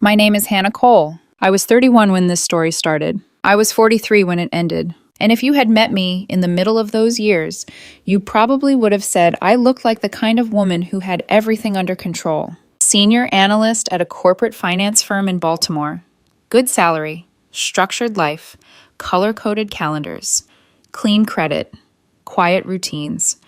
My name is Hannah Cole. I was 31 when this story started. I was 43 when it ended. And if you had met me in the middle of those years, you probably would have said I looked like the kind of woman who had everything under control. Senior analyst at a corporate finance firm in Baltimore. Good salary, structured life, color-coded calendars, clean credit, quiet routines.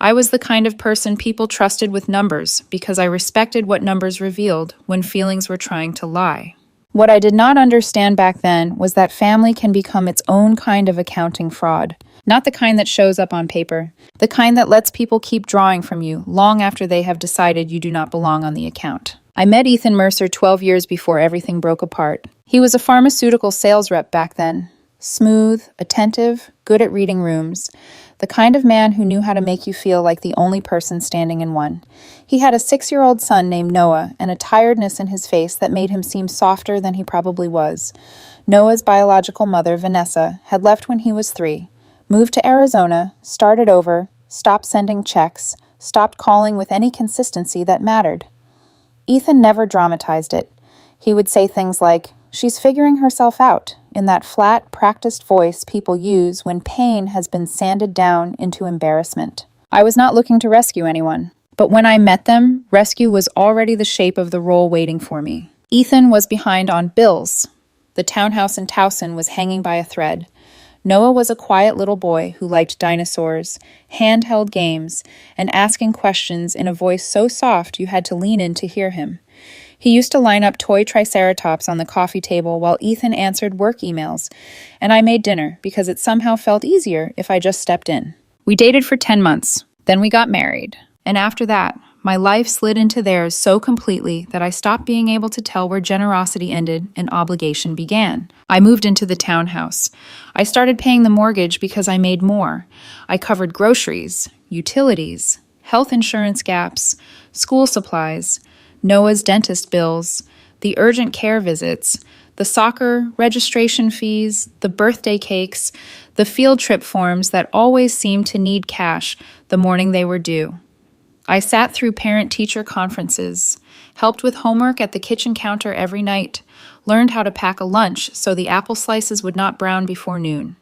I was the kind of person people trusted with numbers because I respected what numbers revealed when feelings were trying to lie. What I did not understand back then was that family can become its own kind of accounting fraud. Not the kind that shows up on paper, the kind that lets people keep drawing from you long after they have decided you do not belong on the account. I met Ethan Mercer 12 years before everything broke apart. He was a pharmaceutical sales rep back then. Smooth, attentive, good at reading rooms. The kind of man who knew how to make you feel like the only person standing in one. He had a 6-year-old son named Noah and a tiredness in his face that made him seem softer than he probably was. Noah's biological mother, Vanessa, had left when he was 3, moved to Arizona, started over, stopped sending checks, stopped calling with any consistency that mattered. Ethan never dramatized it. He would say things like, "She's figuring herself out," in that flat, practiced voice people use when pain has been sanded down into embarrassment. I was not looking to rescue anyone, but when I met them, rescue was already the shape of the role waiting for me. Ethan was behind on bills. The townhouse in Towson was hanging by a thread. Noah was a quiet little boy who liked dinosaurs, handheld games, and asking questions in a voice so soft you had to lean in to hear him. He used to line up toy triceratops on the coffee table while Ethan answered work emails, and I made dinner because it somehow felt easier if I just stepped in. We dated for 10 months, then we got married, and after that, my life slid into theirs so completely that I stopped being able to tell where generosity ended and obligation began. I moved into the townhouse. I started paying the mortgage because I made more. I covered groceries, utilities, health insurance gaps, school supplies, Noah's dentist bills, the urgent care visits, the soccer registration fees, the birthday cakes, the field trip forms that always seemed to need cash the morning they were due. I sat through parent-teacher conferences, helped with homework at the kitchen counter every night, learned how to pack a lunch so the apple slices would not brown before noon,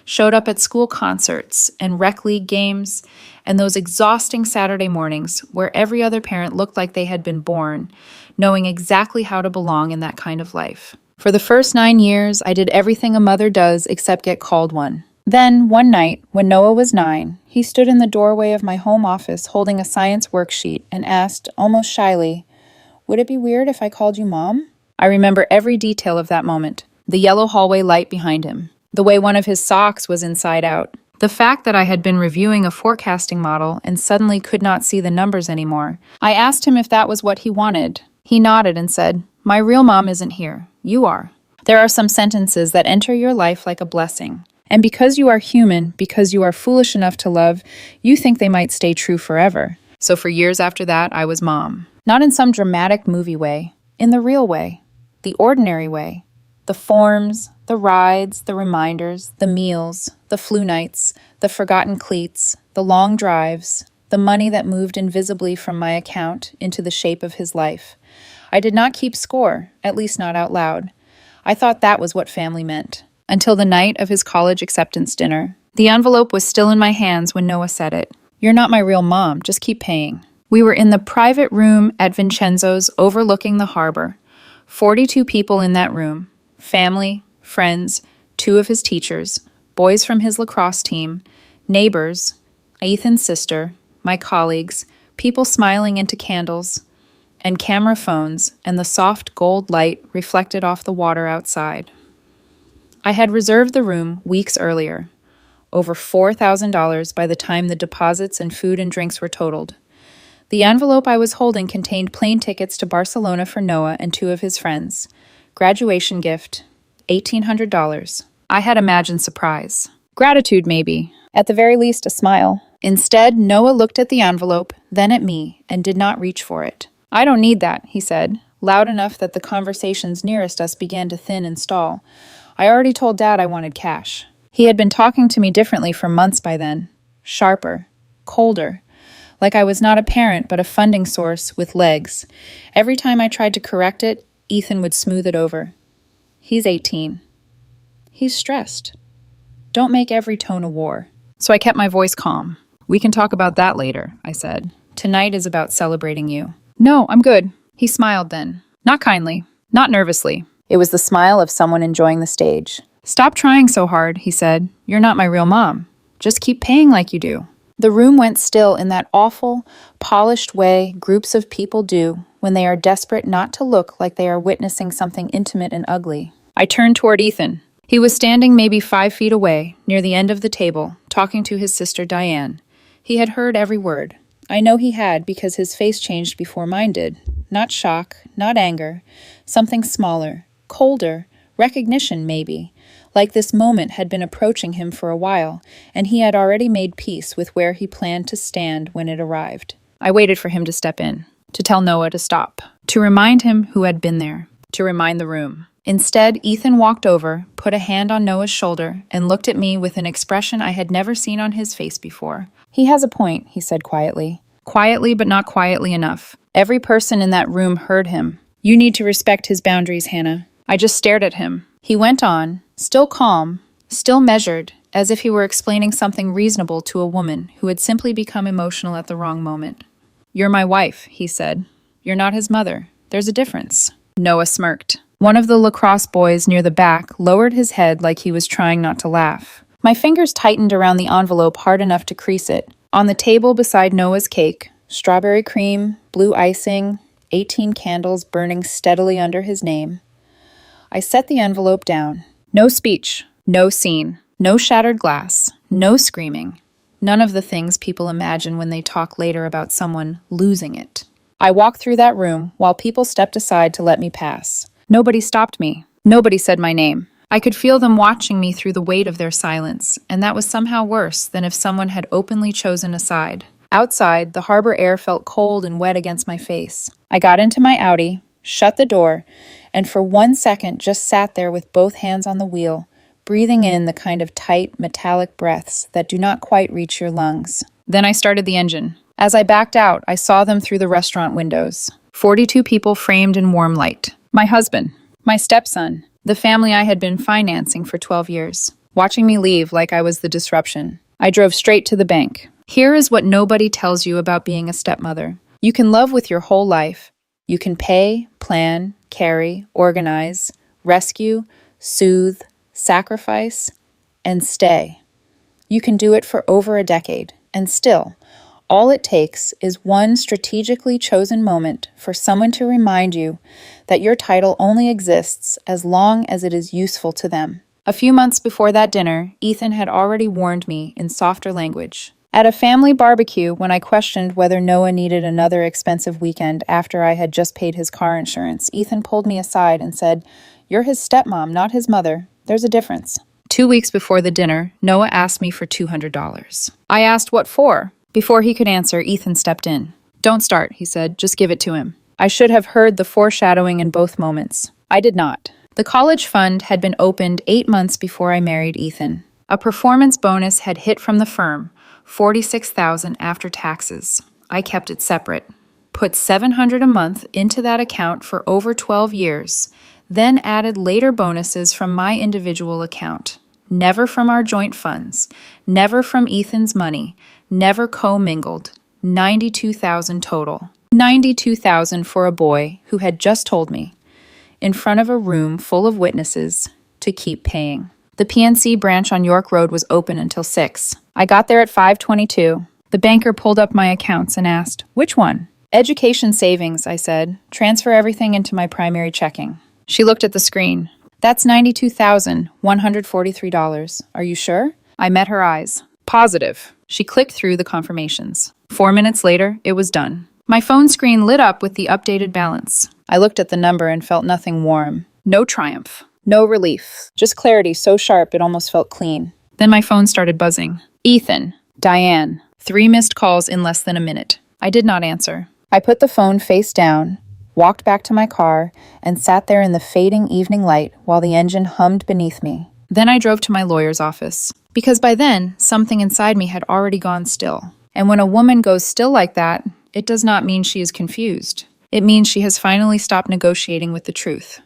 showed up at school concerts and rec league games, and those exhausting Saturday mornings where every other parent looked like they had been born, knowing exactly how to belong in that kind of life. For the first 9 years, I did everything a mother does except get called one. Then, one night, when Noah was 9, he stood in the doorway of my home office holding a science worksheet and asked, almost shyly, "Would it be weird if I called you Mom?" I remember every detail of that moment. The yellow hallway light behind him. The way one of his socks was inside out. The fact that I had been reviewing a forecasting model and suddenly could not see the numbers anymore. I asked him if that was what he wanted. He nodded and said, "My real mom isn't here. You are." There are some sentences that enter your life like a blessing. And because you are human, because you are foolish enough to love, you think they might stay true forever. So for years after that, I was Mom. Not in some dramatic movie way. In the real way. The ordinary way. The forms, the rides, the reminders, the meals, the flu nights, the forgotten cleats, the long drives, the money that moved invisibly from my account into the shape of his life. I did not keep score, at least not out loud. I thought that was what family meant. Until the night of his college acceptance dinner. The envelope was still in my hands when Noah said it. "You're not my real mom, just keep paying." We were in the private room at Vincenzo's overlooking the harbor. 42 people in that room. Family, friends, 2 of his teachers, boys from his lacrosse team, neighbors, Ethan's sister, my colleagues, people smiling into candles, and camera phones and the soft gold light reflected off the water outside. I had reserved the room weeks earlier, over $4,000 by the time the deposits and food and drinks were totaled. The envelope I was holding contained plane tickets to Barcelona for Noah and 2 of his friends. Graduation gift, $1,800. I had imagined surprise. Gratitude, maybe. At the very least, a smile. Instead, Noah looked at the envelope, then at me, and did not reach for it. "I don't need that," he said, loud enough that the conversations nearest us began to thin and stall. I already told Dad I wanted cash. He had been talking to me differently for months by then. Sharper. Colder. Like I was not a parent, but a funding source with legs. Every time I tried to correct it, Ethan would smooth it over. He's 18. He's stressed. Don't make every tone a war. So I kept my voice calm. We can talk about that later, I said. Tonight is about celebrating you. No, I'm good. He smiled then. Not kindly, not nervously. It was the smile of someone enjoying the stage. Stop trying so hard, he said. You're not my real mom. Just keep paying like you do. The room went still in that awful, polished way groups of people do when they are desperate not to look like they are witnessing something intimate and ugly. I turned toward Ethan. He was standing maybe 5 feet away, near the end of the table, talking to his sister Diane. He had heard every word. I know he had because his face changed before mine did. Not shock, not anger. Something smaller, colder, recognition maybe. Like this moment had been approaching him for a while, and he had already made peace with where he planned to stand when it arrived. I waited for him to step in, to tell Noah to stop, to remind him who had been there, to remind the room. Instead, Ethan walked over, put a hand on Noah's shoulder, and looked at me with an expression I had never seen on his face before. He has a point, he said quietly. Quietly, but not quietly enough. Every person in that room heard him. You need to respect his boundaries, Hannah. I just stared at him. He went on, still calm, still measured, as if he were explaining something reasonable to a woman who had simply become emotional at the wrong moment. You're my wife, he said. You're not his mother. There's a difference. Noah smirked. One of the lacrosse boys near the back lowered his head like he was trying not to laugh. My fingers tightened around the envelope hard enough to crease it. On the table beside Noah's cake, strawberry cream, blue icing, 18 candles burning steadily under his name. I set the envelope down. No speech, no scene, no shattered glass, no screaming. None of the things people imagine when they talk later about someone losing it. I walked through that room while people stepped aside to let me pass. Nobody stopped me. Nobody said my name. I could feel them watching me through the weight of their silence, and that was somehow worse than if someone had openly chosen a side. Outside, the harbor air felt cold and wet against my face. I got into my Audi, shut the door, and for 1 second just sat there with both hands on the wheel, breathing in the kind of tight, metallic breaths that do not quite reach your lungs. Then I started the engine. As I backed out, I saw them through the restaurant windows. 42 people framed in warm light. My husband, my stepson, the family I had been financing for 12 years, watching me leave like I was the disruption. I drove straight to the bank. Here is what nobody tells you about being a stepmother. You can love with your whole life. You can pay, plan, carry, organize, rescue, soothe, sacrifice, and stay. You can do it for over a decade, and still, all it takes is one strategically chosen moment for someone to remind you that your title only exists as long as it is useful to them. A few months before that dinner, Ethan had already warned me in softer language. At a family barbecue, when I questioned whether Noah needed another expensive weekend after I had just paid his car insurance, Ethan pulled me aside and said, "You're his stepmom, not his mother. There's a difference." 2 weeks before the dinner, Noah asked me for $200. I asked what for. Before he could answer, Ethan stepped in. "Don't start," he said. "Just give it to him." I should have heard the foreshadowing in both moments. I did not. The college fund had been opened 8 months before I married Ethan. A performance bonus had hit from the firm, $46,000 after taxes. I kept it separate. Put $700 a month into that account for over 12 years, then added later bonuses from my individual account. Never from our joint funds, never from Ethan's money, never commingled. $92,000 total. $92,000 for a boy who had just told me, in front of a room full of witnesses, to keep paying. The PNC branch on York Road was open until 6. I got there at 5:22. The banker pulled up my accounts and asked, "Which one?" "Education savings," I said. "Transfer everything into my primary checking." She looked at the screen. "That's $92,143. Are you sure?" I met her eyes. "Positive." She clicked through the confirmations. 4 minutes later, it was done. My phone screen lit up with the updated balance. I looked at the number and felt nothing warm. No triumph. No relief. Just clarity so sharp it almost felt clean. Then my phone started buzzing. Ethan. Diane. 3 missed calls in less than a minute. I did not answer. I put the phone face down, walked back to my car, and sat there in the fading evening light while the engine hummed beneath me. Then I drove to my lawyer's office. Because by then, something inside me had already gone still. And when a woman goes still like that, it does not mean she is confused. It means she has finally stopped negotiating with the truth.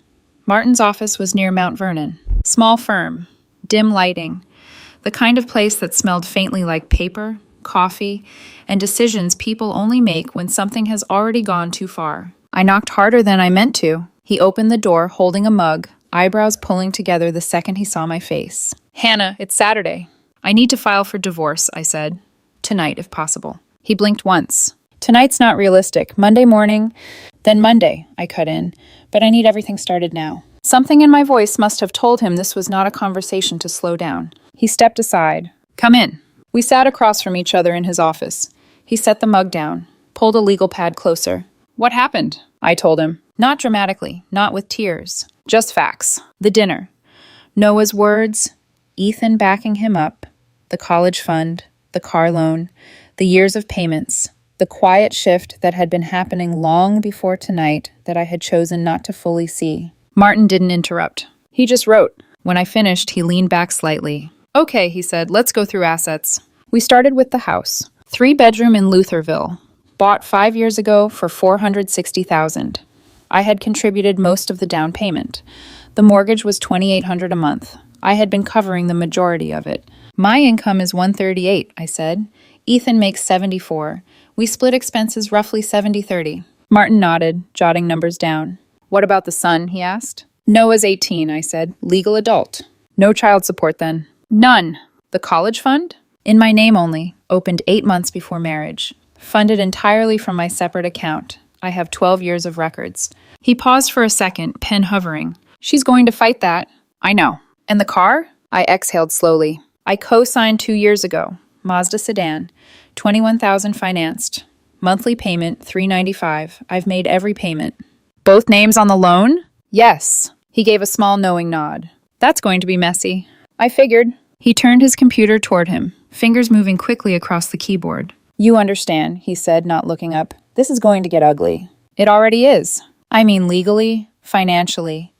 Martin's office was near Mount Vernon. Small firm, dim lighting, the kind of place that smelled faintly like paper, coffee, and decisions people only make when something has already gone too far. I knocked harder than I meant to. He opened the door, holding a mug, eyebrows pulling together the second he saw my face. "Hannah, it's Saturday. I need to file for divorce," I said. "Tonight, if possible." He blinked once. "Tonight's not realistic. Monday morning, then Monday," I cut in. "But I need everything started now." Something in my voice must have told him this was not a conversation to slow down. He stepped aside. "Come in." We sat across from each other in his office. He set the mug down, pulled a legal pad closer. "What happened?" I told him. Not dramatically, not with tears. Just facts. The dinner. Noah's words, Ethan backing him up, the college fund, the car loan, the years of payments, the quiet shift that had been happening long before tonight that I had chosen not to fully see. Martin didn't interrupt. He just wrote. When I finished, he leaned back slightly. "Okay," he said, "let's go through assets." We started with the house. 3-bedroom in Lutherville. Bought 5 years ago for $460,000. I had contributed most of the down payment. The mortgage was $2,800 a month. I had been covering the majority of it. "My income is $138," I said. "Ethan makes $74,000. We split expenses roughly 70-30. Martin nodded, jotting numbers down. "What about the son?" he asked. "Noah's 18, I said. "Legal adult." "No child support then?" "None." "The college fund?" "In my name only. Opened 8 months before marriage. Funded entirely from my separate account. I have 12 years of records." He paused for a second, pen hovering. "She's going to fight that." "I know." "And the car?" I exhaled slowly. "I co-signed 2 years ago. Mazda sedan. 21,000 financed. Monthly payment, $395. I've made every payment." "Both names on the loan?" "Yes." He gave a small knowing nod. "That's going to be messy." I figured. He turned his computer toward him, fingers moving quickly across the keyboard. "You understand," he said, not looking up. "This is going to get ugly." "It already is. I mean legally, financially.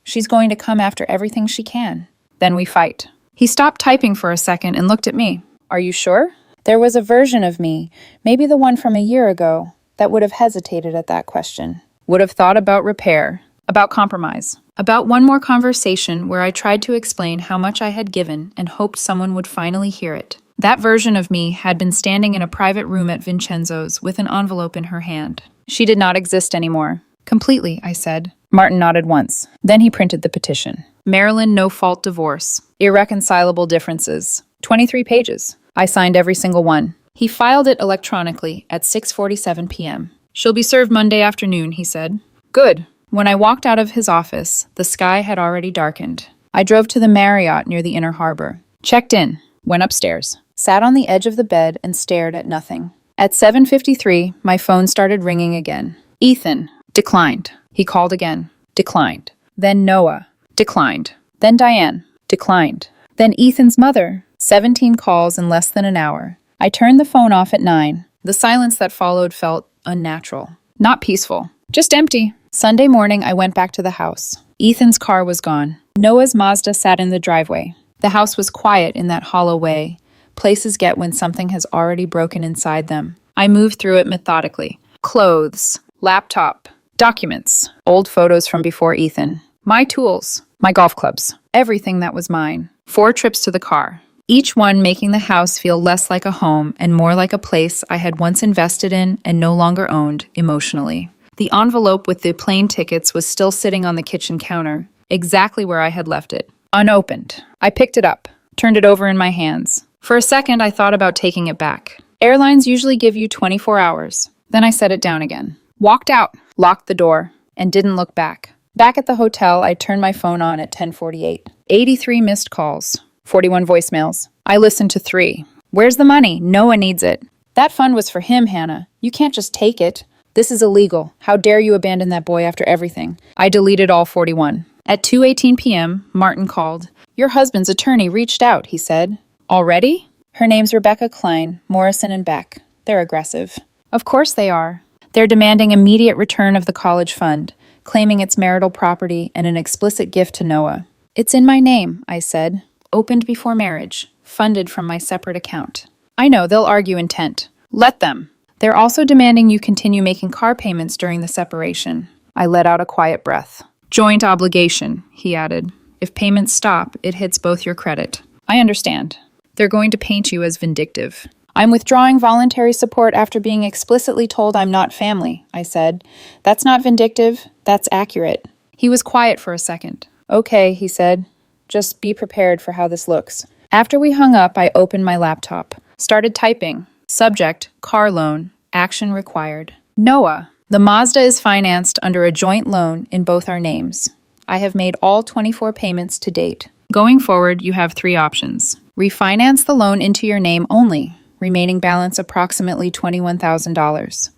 She's going to come after everything she can. Then we fight." He stopped typing for a second and looked at me. "Are you sure?" There was a version of me, maybe the one from a year ago, that would have hesitated at that question. Would have thought about repair, about compromise, about one more conversation where I tried to explain how much I had given and hoped someone would finally hear it. That version of me had been standing in a private room at Vincenzo's with an envelope in her hand. She did not exist anymore. "Completely," I said. Martin nodded once. Then he printed the petition. "Maryland no-fault divorce. Irreconcilable differences. 23 pages. I signed every single one." He filed it electronically at 6:47 p.m. "She'll be served Monday afternoon," he said. "Good." When I walked out of his office, the sky had already darkened. I drove to the Marriott near the Inner Harbor. Checked in. Went upstairs. Sat on the edge of the bed and stared at nothing. At 7:53, my phone started ringing again. "Ethan." Declined. He called again. Declined. Then Noah. Declined. Then Diane. Declined. Then Ethan's mother. 17 calls in less than an hour. I turned the phone off at 9. The silence that followed felt unnatural. Not peaceful. Just empty. Sunday morning, I went back to the house. Ethan's car was gone. Noah's Mazda sat in the driveway. The house was quiet in that hollow way places get when something has already broken inside them. I moved through it methodically. Clothes. Laptop. Documents. Old photos from before Ethan. My tools. My golf clubs. Everything that was mine. 4 trips to the car. Each one making the house feel less like a home and more like a place I had once invested in and no longer owned emotionally. The envelope with the plane tickets was still sitting on the kitchen counter, exactly where I had left it. Unopened. I picked it up, turned it over in my hands. For a second, I thought about taking it back. Airlines usually give you 24 hours. Then I set it down again. Walked out, locked the door, and didn't look back. Back at the hotel, I turned my phone on at 10:48. 83 missed calls. 41 voicemails. I listened to 3. "Where's the money? Noah needs it." "That fund was for him, Hannah. You can't just take it. This is illegal. How dare you abandon that boy after everything?" I deleted all 41. At 2:18 p.m., Martin called. "Your husband's attorney reached out," he said. "Already?" "Her name's Rebecca Klein, Morrison and Beck. They're aggressive." "Of course they are. They're demanding immediate return of the college fund, claiming it's marital property and an explicit gift to Noah." "It's in my name," I said. "Opened before marriage. Funded from my separate account." "I know, they'll argue intent." "Let them. They're also demanding you continue making car payments during the separation. I let out a quiet breath. Joint obligation, he added. If payments stop, it hits both your credit. I understand. They're going to paint you as vindictive. I'm withdrawing voluntary support after being explicitly told I'm not family, I said. That's not vindictive, that's accurate. He was quiet for a second. Okay, he said. Just be prepared for how this looks. After we hung up, I opened my laptop. Started typing. Subject, car loan, action required. Noah, the Mazda is financed under a joint loan in both our names. I have made all 24 payments to date. Going forward, you have 3 options. Refinance the loan into your name only, remaining balance approximately $21,000.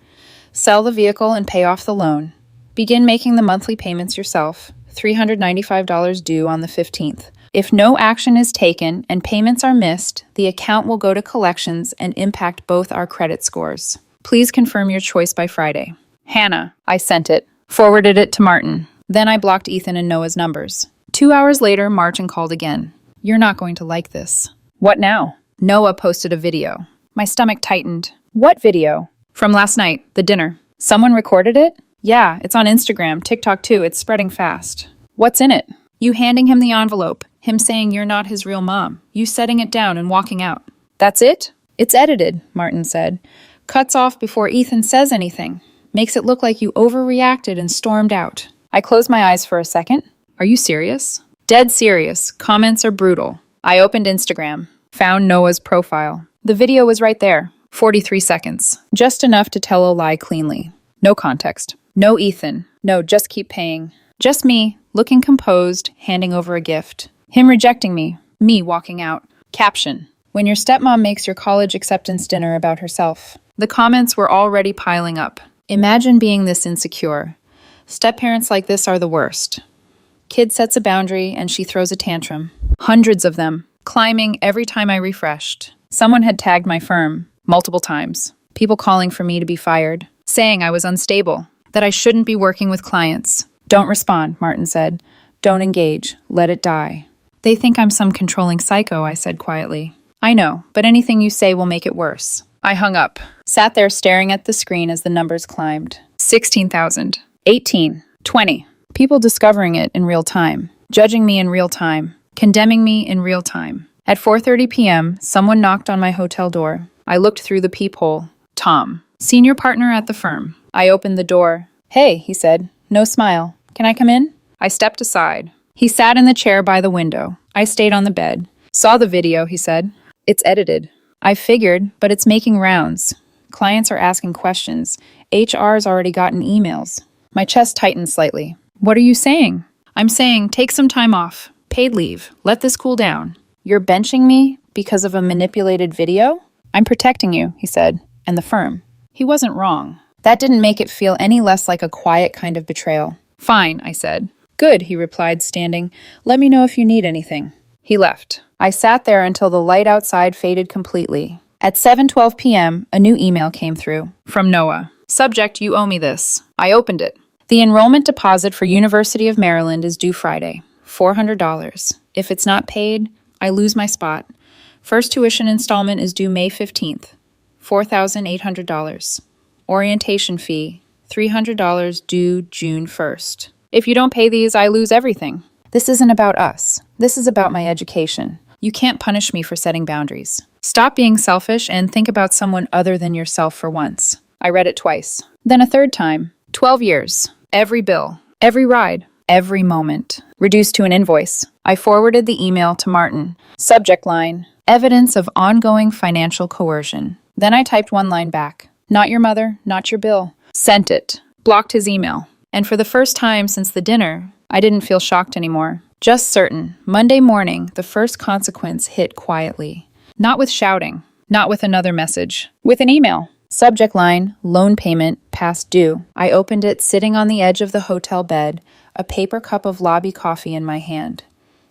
Sell the vehicle and pay off the loan. Begin making the monthly payments yourself, $395 due on the 15th. If no action is taken and payments are missed, the account will go to collections and impact both our credit scores. Please confirm your choice by Friday. Hannah, I sent it. Forwarded it to Martin. Then I blocked Ethan and Noah's numbers. 2 hours later, Martin called again. You're not going to like this. What now? Noah posted a video. My stomach tightened. What video? From last night, the dinner. Someone recorded it? Yeah, it's on Instagram, TikTok too, it's spreading fast. What's in it? You handing him the envelope, him saying you're not his real mom, you setting it down and walking out. That's it? It's edited, Martin said. Cuts off before Ethan says anything. Makes it look like you overreacted and stormed out. I closed my eyes for a second. Are you serious? Dead serious. Comments are brutal. I opened Instagram. Found Noah's profile. The video was right there. 43 seconds. Just enough to tell a lie cleanly. No context. No Ethan. No, just keep paying. Just me, looking composed, handing over a gift. Him rejecting me. Me walking out. Caption. When your stepmom makes your college acceptance dinner about herself. The comments were already piling up. Imagine being this insecure. Step-parents like this are the worst. Kid sets a boundary and she throws a tantrum. Hundreds of them. Climbing every time I refreshed. Someone had tagged my firm. Multiple times. People calling for me to be fired. Saying I was unstable. That I shouldn't be working with clients. Don't respond, Martin said. Don't engage. Let it die. They think I'm some controlling psycho, I said quietly. I know, but anything you say will make it worse. I hung up. Sat there staring at the screen as the numbers climbed. 16,000. 18. 20. People discovering it in real time. Judging me in real time. Condemning me in real time. At 4:30 p.m., someone knocked on my hotel door. I looked through the peephole. Tom. Senior partner at the firm. I opened the door. Hey, he said. No smile. Can I come in? I stepped aside. He sat in the chair by the window. I stayed on the bed. Saw the video, he said. It's edited. I figured, but it's making rounds. Clients are asking questions. HR's already gotten emails. My chest tightened slightly. What are you saying? I'm saying take some time off. Paid leave. Let this cool down. You're benching me because of a manipulated video? I'm protecting you, he said, and the firm. He wasn't wrong. That didn't make it feel any less like a quiet kind of betrayal. Fine, I said. Good, he replied, standing. Let me know if you need anything. He left. I sat there until the light outside faded completely. At 7:12 p.m., a new email came through. From Noah. Subject, you owe me this. I opened it. The enrollment deposit for University of Maryland is due Friday. $400. If it's not paid, I lose my spot. First tuition installment is due May 15th. $4,800. Orientation fee, $300 due June 1st. If you don't pay these, I lose everything. This isn't about us. This is about my education. You can't punish me for setting boundaries. Stop being selfish and think about someone other than yourself for once. I read it twice. Then a third time. 12 years. Every bill. Every ride. Every moment. Reduced to an invoice. I forwarded the email to Martin. Subject line. Evidence of ongoing financial coercion. Then I typed one line back. Not your mother, not your bill. Sent it. Blocked his email. And for the first time since the dinner, I didn't feel shocked anymore. Just certain. Monday morning, the first consequence hit quietly. Not with shouting. Not with another message. With an email. Subject line, loan payment, past due. I opened it sitting on the edge of the hotel bed, a paper cup of lobby coffee in my hand.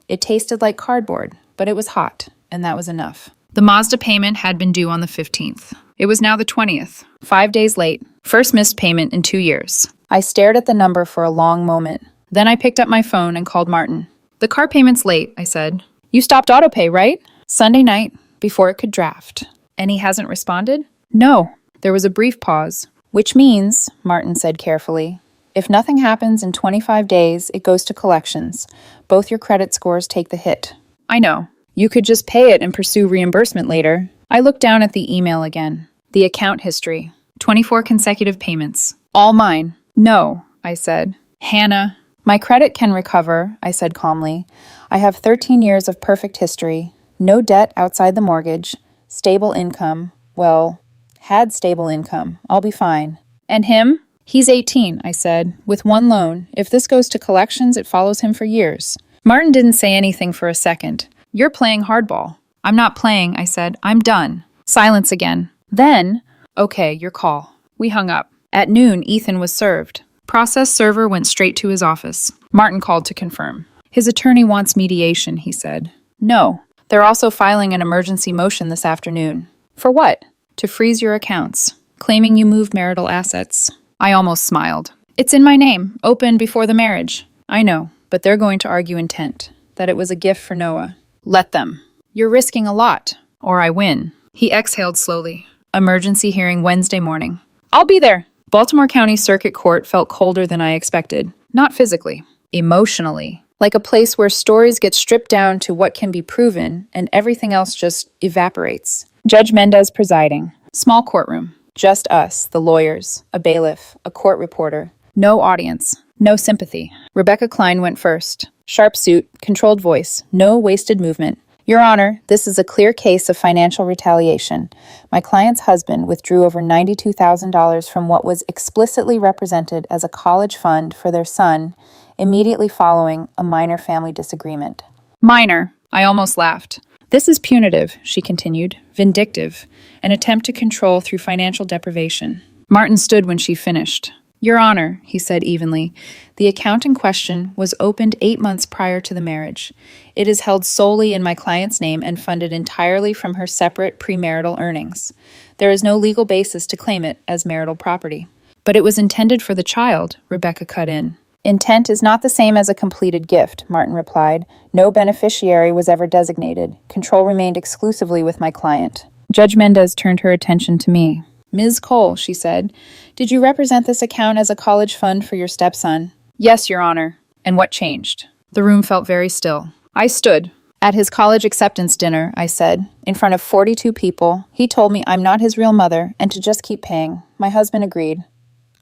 It tasted like cardboard, but it was hot, and that was enough. The Mazda payment had been due on the 15th. It was now the 20th, 5 days late. First missed payment in 2 years. I stared at the number for a long moment. Then I picked up my phone and called Martin. The car payment's late, I said. You stopped autopay, right? Sunday night, before it could draft. And he hasn't responded? No. There was a brief pause. Which means, Martin said carefully, if nothing happens in 25 days, it goes to collections. Both your credit scores take the hit. I know. You could just pay it and pursue reimbursement later. I looked down at the email again. The account history. 24 consecutive payments. All mine. No, I said. Hannah. My credit can recover, I said calmly. I have 13 years of perfect history. No debt outside the mortgage. Stable income. Well, had stable income. I'll be fine. And him? He's 18, I said, with one loan. If this goes to collections, it follows him for years. Martin didn't say anything for a second. You're playing hardball. I'm not playing, I said. I'm done. Silence again. Then, okay, your call. We hung up. At noon, Ethan was served. Process server went straight to his office. Martin called to confirm. His attorney wants mediation, he said. No. They're also filing an emergency motion this afternoon. For what? To freeze your accounts, claiming you moved marital assets. I almost smiled. It's in my name, opened before the marriage. I know, but they're going to argue intent, that it was a gift for Noah. Let them. You're risking a lot, or I win. He exhaled slowly. Emergency hearing Wednesday morning. I'll be there. Baltimore County Circuit Court felt colder than I expected. Not physically, emotionally. Like a place where stories get stripped down to what can be proven and everything else just evaporates. Judge Mendez presiding. Small courtroom. Just us, the lawyers, a bailiff, a court reporter. No audience. No sympathy. Rebecca Klein went first. Sharp suit, controlled voice, no wasted movement. Your Honor, this is a clear case of financial retaliation. My client's husband withdrew over $92,000 from what was explicitly represented as a college fund for their son immediately following a minor family disagreement. Minor. I almost laughed. This is punitive, she continued, vindictive, an attempt to control through financial deprivation. Martin stood when she finished. Your Honor, he said evenly, the account in question was opened 8 months prior to the marriage. It is held solely in my client's name and funded entirely from her separate premarital earnings. There is no legal basis to claim it as marital property. But it was intended for the child, Rebecca cut in. Intent is not the same as a completed gift, Martin replied. No beneficiary was ever designated. Control remained exclusively with my client. Judge Mendez turned her attention to me. Ms. Cole, she said, did you represent this account as a college fund for your stepson? Yes, Your Honor. And what changed? The room felt very still. I stood. At his college acceptance dinner, I said, in front of 42 people, he told me I'm not his real mother and to just keep paying. My husband agreed.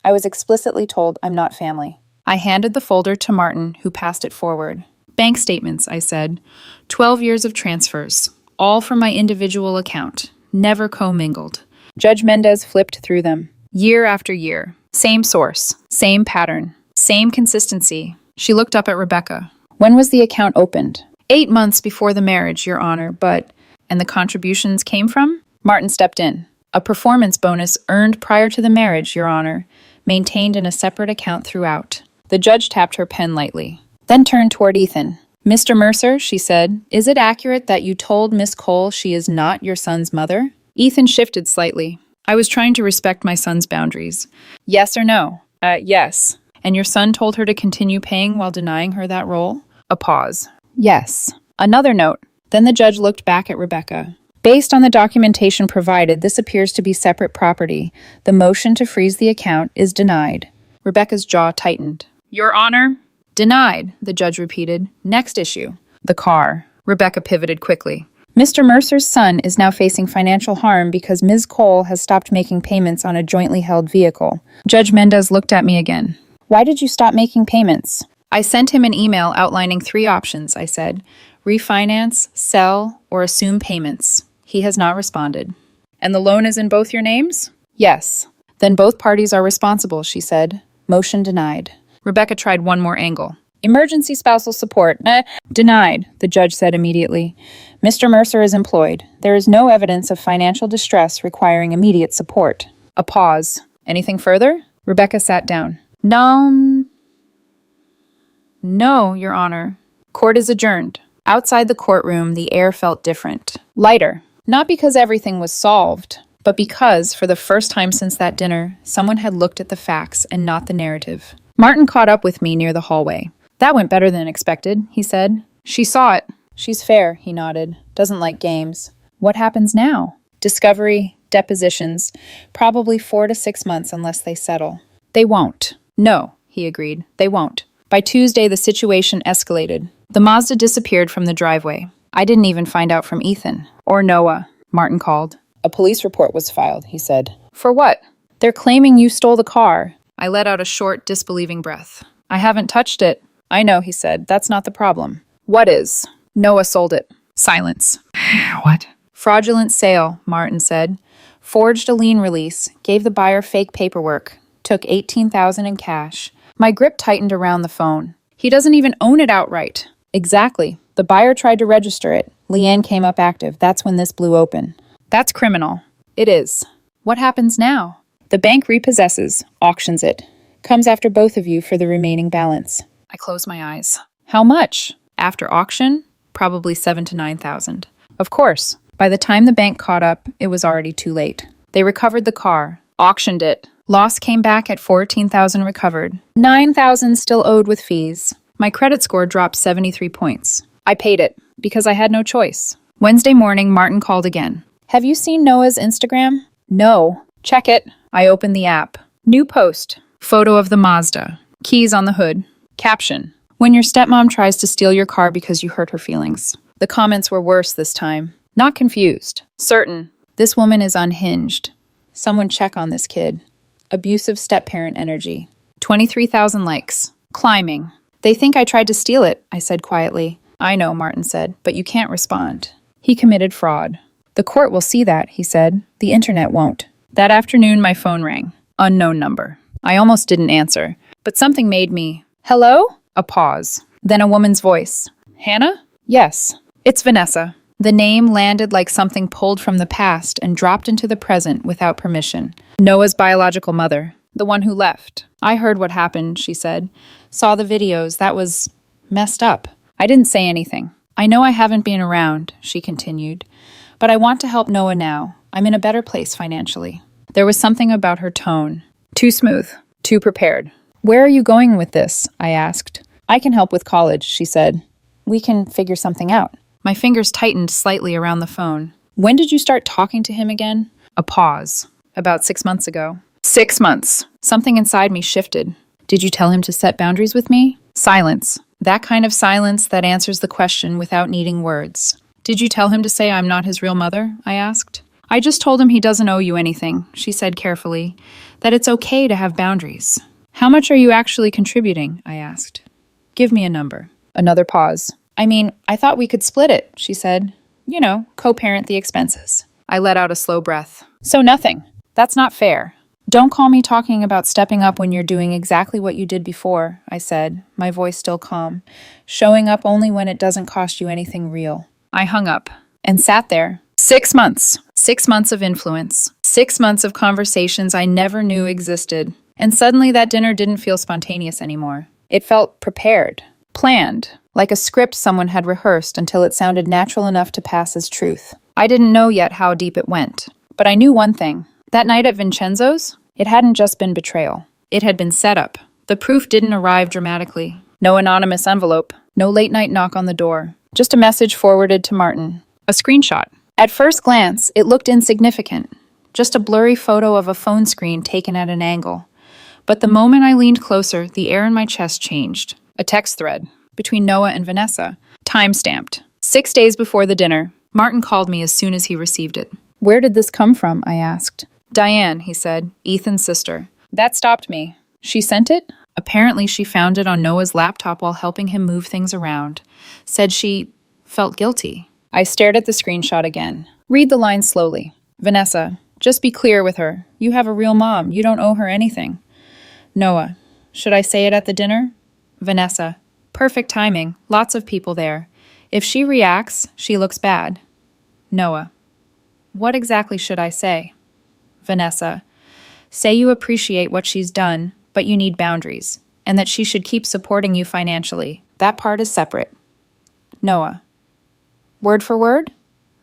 I was explicitly told I'm not family. I handed the folder to Martin, who passed it forward. Bank statements, I said. 12 years of transfers. All from my individual account. Never commingled. Judge Mendez flipped through them. Year after year. Same source. Same pattern. Same consistency. She looked up at Rebecca. When was the account opened? 8 months before the marriage, Your Honor, but... And the contributions came from? Martin stepped in. A performance bonus earned prior to the marriage, Your Honor, maintained in a separate account throughout. The judge tapped her pen lightly, then turned toward Ethan. Mr. Mercer, she said, is it accurate that you told Miss Cole she is not your son's mother? Ethan shifted slightly. I was trying to respect my son's boundaries. Yes or no? Yes. And your son told her to continue paying while denying her that role? A pause. Yes. Another note. Then the judge looked back at Rebecca. Based on the documentation provided, this appears to be separate property. The motion to freeze the account is denied. Rebecca's jaw tightened. Your Honor? Denied, the judge repeated. Next issue. The car. Rebecca pivoted quickly. Mr. Mercer's son is now facing financial harm because Ms. Cole has stopped making payments on a jointly held vehicle. Judge Mendez looked at me again. Why did you stop making payments? I sent him an email outlining 3 options, I said. Refinance, sell, or assume payments. He has not responded. And the loan is in both your names? Yes. Then both parties are responsible, she said. Motion denied. Rebecca tried one more angle. Emergency spousal support. Denied, the judge said immediately. Mr. Mercer is employed. There is no evidence of financial distress requiring immediate support. A pause. Anything further? Rebecca sat down. No, Your Honor. Court is adjourned. Outside the courtroom, the air felt different. Lighter. Not because everything was solved, but because, for the first time since that dinner, someone had looked at the facts and not the narrative. Martin caught up with me near the hallway. That went better than expected, he said. She saw it. She's fair, he nodded. Doesn't like games. What happens now? Discovery, depositions, probably 4 to 6 months unless they settle. They won't. No, he agreed. They won't. By Tuesday, the situation escalated. The Mazda disappeared from the driveway. I didn't even find out from Ethan. Or Noah, Martin called. A police report was filed, he said. For what? They're claiming you stole the car. I let out a short, disbelieving breath. I haven't touched it. I know, he said. That's not the problem. What is? Noah sold it. Silence. What? Fraudulent sale, Martin said. Forged a lien release, gave the buyer fake paperwork, took $18,000 in cash. My grip tightened around the phone. He doesn't even own it outright. Exactly. The buyer tried to register it. Leanne came up active. That's when this blew open. That's criminal. It is. What happens now? The bank repossesses, auctions it. Comes after both of you for the remaining balance. I closed my eyes. How much? After auction? Probably $7,000 to $9,000. Of course. By the time the bank caught up, it was already too late. They recovered the car, auctioned it. Loss came back at $14,000 recovered. $9,000 still owed with fees. My credit score dropped 73 points. I paid it, because I had no choice. Wednesday morning, Martin called again. Have you seen Noah's Instagram? No. Check it. I opened the app. New post. Photo of the Mazda. Keys on the hood. Caption. When your stepmom tries to steal your car because you hurt her feelings. The comments were worse this time. Not confused. Certain. This woman is unhinged. Someone check on this kid. Abusive step-parent energy. 23,000 likes. Climbing. They think I tried to steal it, I said quietly. I know, Martin said, but you can't respond. He committed fraud. The court will see that, he said. The internet won't. That afternoon, my phone rang. Unknown number. I almost didn't answer, but something made me. Hello? A pause. Then a woman's voice. Hannah? Yes. It's Vanessa. The name landed like something pulled from the past and dropped into the present without permission. Noah's biological mother. The one who left. I heard what happened, she said. Saw the videos. That was messed up. I didn't say anything. I know I haven't been around, she continued. But I want to help Noah now. I'm in a better place financially. There was something about her tone. Too smooth. Too prepared. Where are you going with this? I asked. I can help with college, she said. We can figure something out. My fingers tightened slightly around the phone. When did you start talking to him again? A pause. About 6 months ago. 6 months. Something inside me shifted. Did you tell him to set boundaries with me? Silence. That kind of silence that answers the question without needing words. Did you tell him to say I'm not his real mother? I asked. I just told him he doesn't owe you anything, she said carefully. That it's okay to have boundaries. How much are you actually contributing? I asked. Give me a number. Another pause. I mean, I thought we could split it, she said. You know, co-parent the expenses. I let out a slow breath. So nothing. That's not fair. Don't call me talking about stepping up when you're doing exactly what you did before, I said, my voice still calm. Showing up only when it doesn't cost you anything real. I hung up and sat there. 6 months. 6 months of influence. 6 months of conversations I never knew existed. And suddenly that dinner didn't feel spontaneous anymore. It felt prepared. Planned. Like a script someone had rehearsed until it sounded natural enough to pass as truth. I didn't know yet how deep it went. But I knew one thing. That night at Vincenzo's, it hadn't just been betrayal. It had been set up. The proof didn't arrive dramatically. No anonymous envelope. No late-night knock on the door. Just a message forwarded to Martin. A screenshot. At first glance, it looked insignificant. Just a blurry photo of a phone screen taken at an angle. But the moment I leaned closer, the air in my chest changed. A text thread. Between Noah and Vanessa. Time-stamped. 6 days before the dinner. Martin called me as soon as he received it. Where did this come from? I asked. Diane, he said. Ethan's sister. That stopped me. She sent it? Apparently she found it on Noah's laptop while helping him move things around. Said she felt guilty. I stared at the screenshot again. Read the line slowly. Vanessa, just be clear with her. You have a real mom. You don't owe her anything. Noah, should I say it at the dinner? Vanessa, perfect timing. Lots of people there. If she reacts, she looks bad. Noah, what exactly should I say? Vanessa, say you appreciate what she's done, but you need boundaries, and that she should keep supporting you financially. That part is separate. Noah, word for word?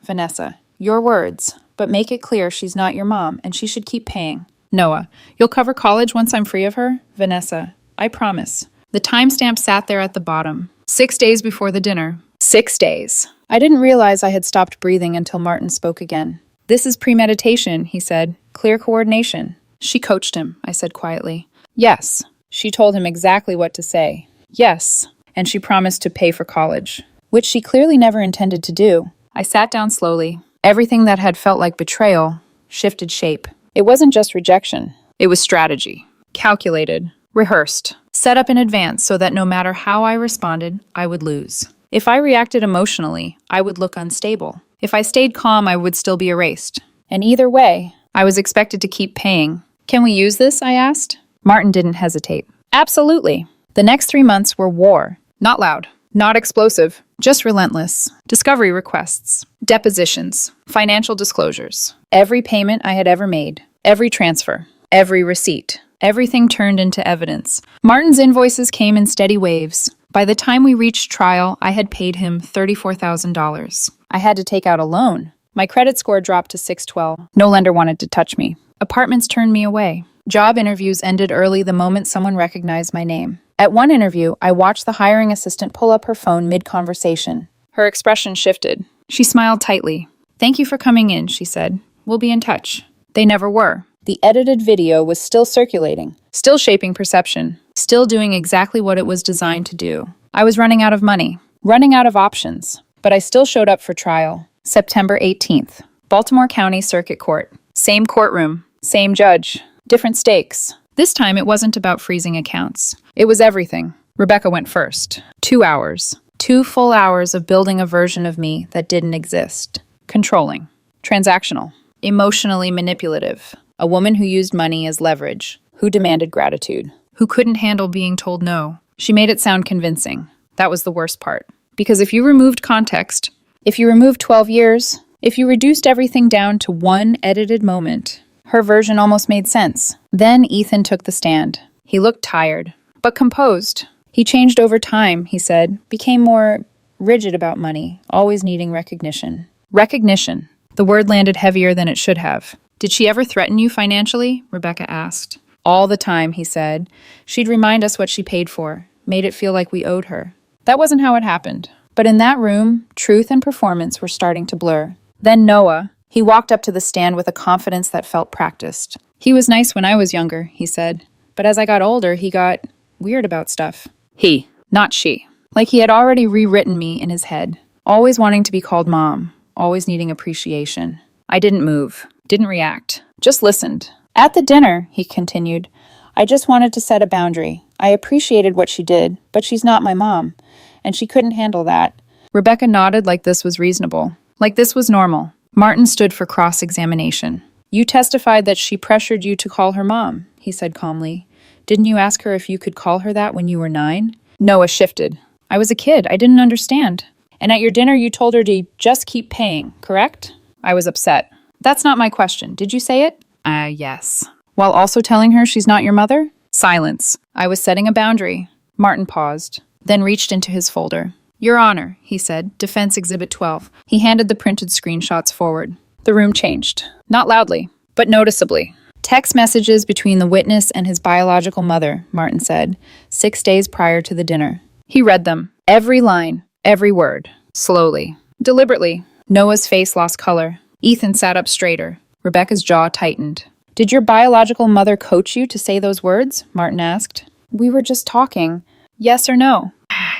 Vanessa, your words, but make it clear she's not your mom, and she should keep paying. Noah, you'll cover college once I'm free of her? Vanessa, I promise. The timestamp sat there at the bottom. 6 days before the dinner. 6 days. I didn't realize I had stopped breathing until Martin spoke again. This is premeditation, he said. Clear coordination. She coached him, I said quietly. Yes. She told him exactly what to say. Yes. And she promised to pay for college, which she clearly never intended to do. I sat down slowly. Everything that had felt like betrayal shifted shape. It wasn't just rejection. It was strategy. Calculated. Rehearsed. Set up in advance so that no matter how I responded, I would lose. If I reacted emotionally, I would look unstable. If I stayed calm, I would still be erased. And either way, I was expected to keep paying. Can we use this? I asked. Martin didn't hesitate. Absolutely. The next 3 months were war. Not loud. Not explosive. Just relentless. Discovery requests. Depositions. Financial disclosures. Every payment I had ever made. Every transfer. Every receipt. Everything turned into evidence. Martin's invoices came in steady waves. By the time we reached trial, I had paid him $34,000. I had to take out a loan. My credit score dropped to 612. No lender wanted to touch me. Apartments turned me away. Job interviews ended early the moment someone recognized my name. At one interview, I watched the hiring assistant pull up her phone mid-conversation. Her expression shifted. She smiled tightly. Thank you for coming in, she said. We'll be in touch. They never were. The edited video was still circulating, still shaping perception, still doing exactly what it was designed to do. I was running out of money, running out of options, but I still showed up for trial. September 18th, Baltimore County Circuit Court. Same courtroom, same judge, different stakes. This time it wasn't about freezing accounts. It was everything. Rebecca went first. 2 hours. 2 full hours of building a version of me that didn't exist. Controlling. Transactional. Emotionally manipulative. A woman who used money as leverage, who demanded gratitude, who couldn't handle being told no. She made it sound convincing. That was the worst part. Because if you removed context, if you removed 12 years, if you reduced everything down to one edited moment, her version almost made sense. Then Ethan took the stand. He looked tired, but composed. He changed over time, he said, became more rigid about money, always needing recognition. Recognition. The word landed heavier than it should have. Did she ever threaten you financially? Rebecca asked. All the time, he said. She'd remind us what she paid for, made it feel like we owed her. That wasn't how it happened. But in that room, truth and performance were starting to blur. Then Noah. He walked up to the stand with a confidence that felt practiced. He was nice when I was younger, he said. But as I got older, he got weird about stuff. He, not she. Like he had already rewritten me in his head. Always wanting to be called mom. Always needing appreciation. I didn't move. Didn't react. Just listened. At the dinner, he continued, I just wanted to set a boundary. I appreciated what she did, but she's not my mom. And she couldn't handle that. Rebecca nodded like this was reasonable. Like this was normal. Martin stood for cross-examination. You testified that she pressured you to call her mom, he said calmly. Didn't you ask her if you could call her that when you were 9? Noah shifted. I was a kid. I didn't understand. And at your dinner, you told her to just keep paying, correct? I was upset. That's not my question. Did you say it? Yes. While also telling her she's not your mother? Silence. I was setting a boundary. Martin paused, then reached into his folder. Your Honor, he said, Defense Exhibit 12. He handed the printed screenshots forward. The room changed. Not loudly, but noticeably. Text messages between the witness and his biological mother, Martin said, 6 days prior to the dinner. He read them. Every line, every word. Slowly. Deliberately. Noah's face lost color. Ethan sat up straighter. Rebecca's jaw tightened. Did your biological mother coach you to say those words? Martin asked. We were just talking. Yes or no?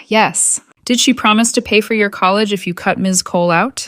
Yes. Did she promise to pay for your college if you cut Ms. Cole out?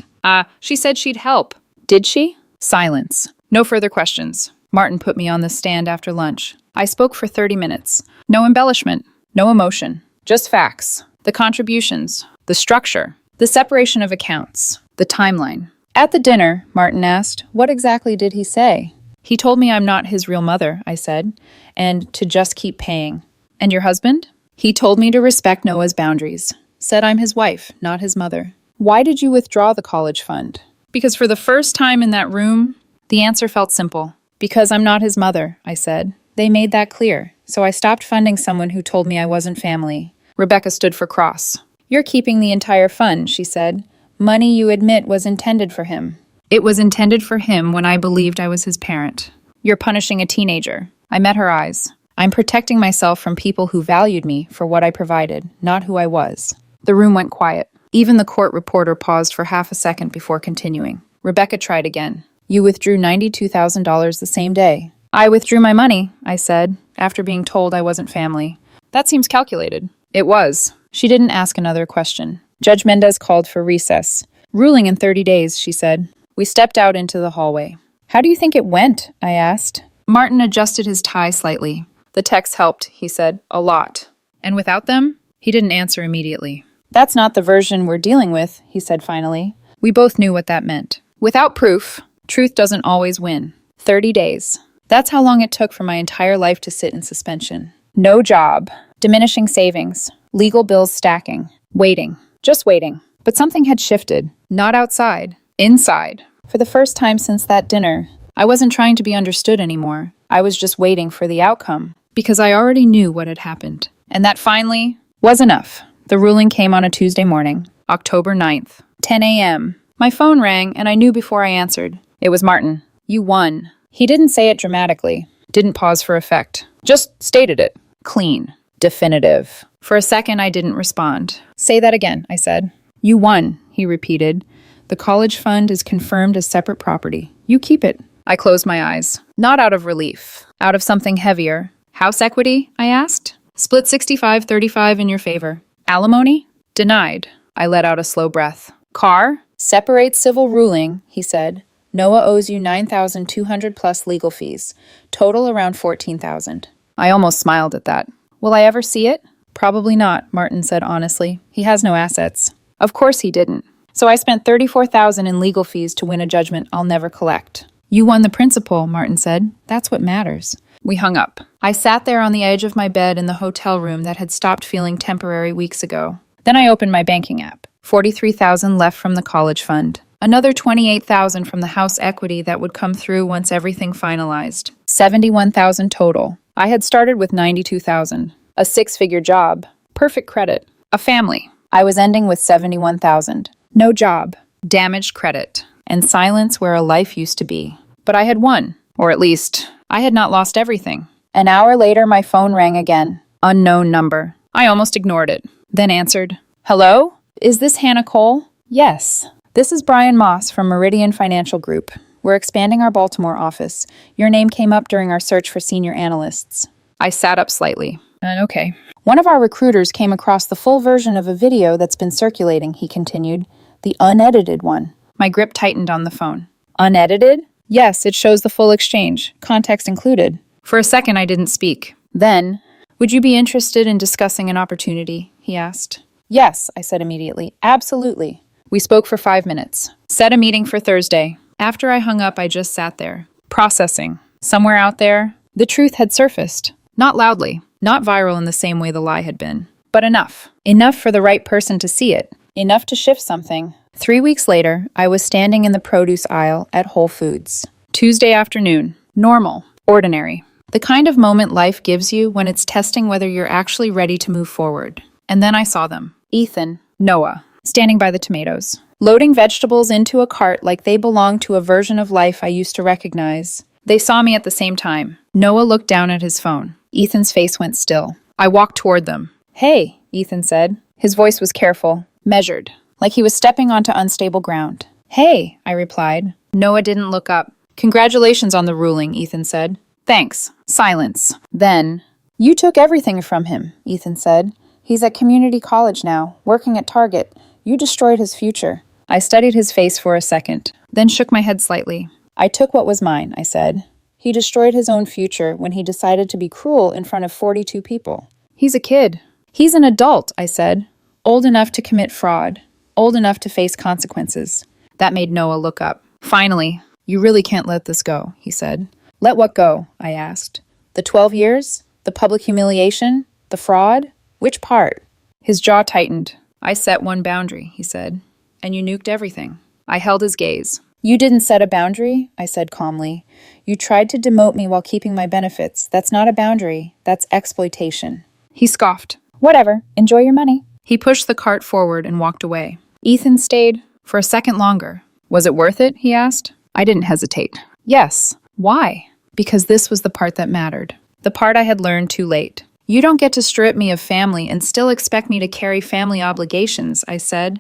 She said she'd help. Did she? Silence. No further questions. Martin put me on the stand after lunch. I spoke for 30 minutes. No embellishment. No emotion. Just facts. The contributions. The structure. The separation of accounts. The timeline. At the dinner, Martin asked, what exactly did he say? He told me I'm not his real mother, I said, and to just keep paying. And your husband? He told me to respect Noah's boundaries. Said I'm his wife, not his mother. Why did you withdraw the college fund? Because for the first time in that room, the answer felt simple. Because I'm not his mother, I said. They made that clear, so I stopped funding someone who told me I wasn't family. Rebecca stood for cross. You're keeping the entire fund, she said. Money you admit was intended for him. It was intended for him when I believed I was his parent. You're punishing a teenager. I met her eyes. I'm protecting myself from people who valued me for what I provided, not who I was. The room went quiet. Even the court reporter paused for half a second before continuing. Rebecca tried again. You withdrew $92,000 the same day. I withdrew my money, I said, after being told I wasn't family. That seems calculated. It was. She didn't ask another question. Judge Mendez called for recess. Ruling in 30 days, she said. We stepped out into the hallway. How do you think it went? I asked. Martin adjusted his tie slightly. The texts helped, he said. A lot. And without them? He didn't answer immediately. That's not the version we're dealing with, he said finally. We both knew what that meant. Without proof, truth doesn't always win. 30 days. That's how long it took for my entire life to sit in suspension. No job. Diminishing savings. Legal bills stacking. Waiting. Just waiting. But something had shifted. Not outside. Inside. For the first time since that dinner, I wasn't trying to be understood anymore. I was just waiting for the outcome. Because I already knew what had happened. And that finally was enough. The ruling came on a Tuesday morning, October 9th, 10 a.m. My phone rang, and I knew before I answered. It was Martin. You won. He didn't say it dramatically. Didn't pause for effect. Just stated it. Clean. Definitive. For a second, I didn't respond. Say that again, I said. You won, he repeated. The college fund is confirmed as separate property. You keep it. I closed my eyes. Not out of relief. Out of something heavier. House equity? I asked. Split 65-35 in your favor. Alimony? Denied. I let out a slow breath. Car? Separate civil ruling, he said. Noah owes you $9,200 plus legal fees. Total around $14,000. I almost smiled at that. Will I ever see it? Probably not, Martin said honestly. He has no assets. Of course he didn't. So I spent $34,000 in legal fees to win a judgment I'll never collect. You won the principal, Martin said. That's what matters. We hung up. I sat there on the edge of my bed in the hotel room that had stopped feeling temporary weeks ago. Then I opened my banking app. $43,000 left from the college fund. Another $28,000 from the house equity that would come through once everything finalized. $71,000 total. I had started with $92,000. A six-figure job. Perfect credit. A family. I was ending with $71,000. No job. Damaged credit. And silence where a life used to be. But I had won. Or at least, I had not lost everything. An hour later, my phone rang again. Unknown number. I almost ignored it. Then answered. Hello? Is this Hannah Cole? Yes. This is Brian Moss from Meridian Financial Group. We're expanding our Baltimore office. Your name came up during our search for senior analysts. I sat up slightly. Okay. One of our recruiters came across the full version of a video that's been circulating, he continued. The unedited one. My grip tightened on the phone. Unedited? Yes, it shows the full exchange, context included. For a second, I didn't speak. Then, would you be interested in discussing an opportunity? He asked. Yes, I said immediately. Absolutely. We spoke for 5 minutes. Set a meeting for Thursday. After I hung up, I just sat there, processing. Somewhere out there, the truth had surfaced. Not loudly, not viral in the same way the lie had been, but enough. Enough for the right person to see it. Enough to shift something. 3 weeks later, I was standing in the produce aisle at Whole Foods. Tuesday afternoon. Normal. Ordinary. The kind of moment life gives you when it's testing whether you're actually ready to move forward. And then I saw them. Ethan, Noah, standing by the tomatoes, loading vegetables into a cart like they belonged to a version of life I used to recognize. They saw me at the same time. Noah looked down at his phone. Ethan's face went still. I walked toward them. Hey, Ethan said. His voice was careful, measured, like he was stepping onto unstable ground. Hey, I replied. Noah didn't look up. Congratulations on the ruling, Ethan said. Thanks. Silence. Then, you took everything from him, Ethan said. He's at community college now, working at Target. You destroyed his future. I studied his face for a second, then shook my head slightly. I took what was mine, I said. He destroyed his own future when he decided to be cruel in front of 42 people. He's a kid. He's an adult, I said. Old enough to commit fraud. Old enough to face consequences. That made Noah look up. Finally, you really can't let this go, he said. Let what go? I asked. The 12 years? The public humiliation? The fraud? Which part? His jaw tightened. I set one boundary, he said. And you nuked everything. I held his gaze. You didn't set a boundary, I said calmly. You tried to demote me while keeping my benefits. That's not a boundary. That's exploitation. He scoffed. Whatever. Enjoy your money. He pushed the cart forward and walked away. Ethan stayed for a second longer. Was it worth it? He asked. I didn't hesitate. Yes. Why? Because this was the part that mattered. The part I had learned too late. You don't get to strip me of family and still expect me to carry family obligations, I said.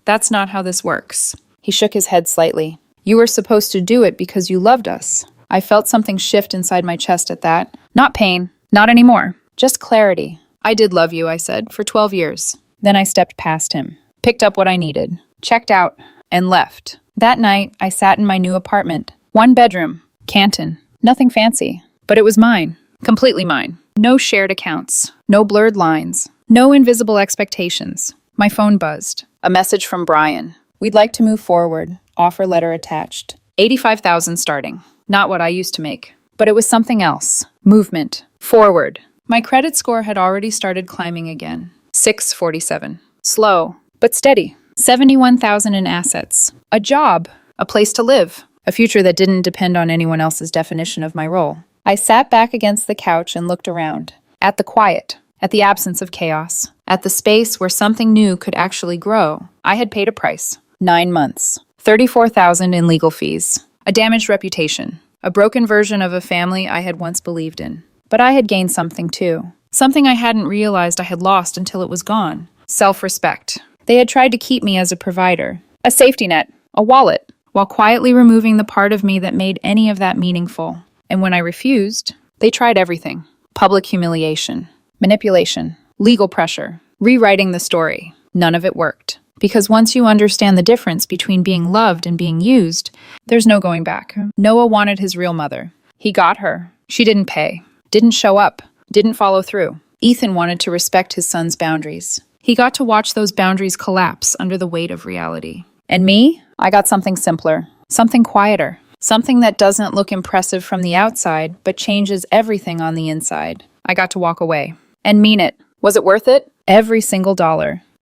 That's not how this works. He shook his head slightly. You were supposed to do it because you loved us. I felt something shift inside my chest at that. Not pain. Not anymore. Just clarity. I did love you, I said, for 12 years. Then I stepped past him, picked up what I needed, checked out, and left. That night, I sat in my new apartment. 1 bedroom. Canton. Nothing fancy. But it was mine. Completely mine. No shared accounts. No blurred lines. No invisible expectations. My phone buzzed. A message from Brian. We'd like to move forward. Offer letter attached. 85,000 starting. Not what I used to make. But it was something else. Movement. Forward. My credit score had already started climbing again. 647. Slow, but steady. 71,000 in assets. A job. A place to live. A future that didn't depend on anyone else's definition of my role. I sat back against the couch and looked around. At the quiet. At the absence of chaos. At the space where something new could actually grow. I had paid a price. 9 months. 34,000 in legal fees. A damaged reputation. A broken version of a family I had once believed in. But I had gained something too. Something I hadn't realized I had lost until it was gone. Self-respect. They had tried to keep me as a provider. A safety net. A wallet. While quietly removing the part of me that made any of that meaningful. And when I refused, they tried everything. Public humiliation. Manipulation. Legal pressure. Rewriting the story. None of it worked. Because once you understand the difference between being loved and being used, there's no going back. Noah wanted his real mother. He got her. She didn't pay. Didn't show up. Didn't follow through. Ethan wanted to respect his son's boundaries. He got to watch those boundaries collapse under the weight of reality. And me? I got something simpler. Something quieter. Something that doesn't look impressive from the outside, but changes everything on the inside. I got to walk away. And mean it. Was it worth it? Every single dollar.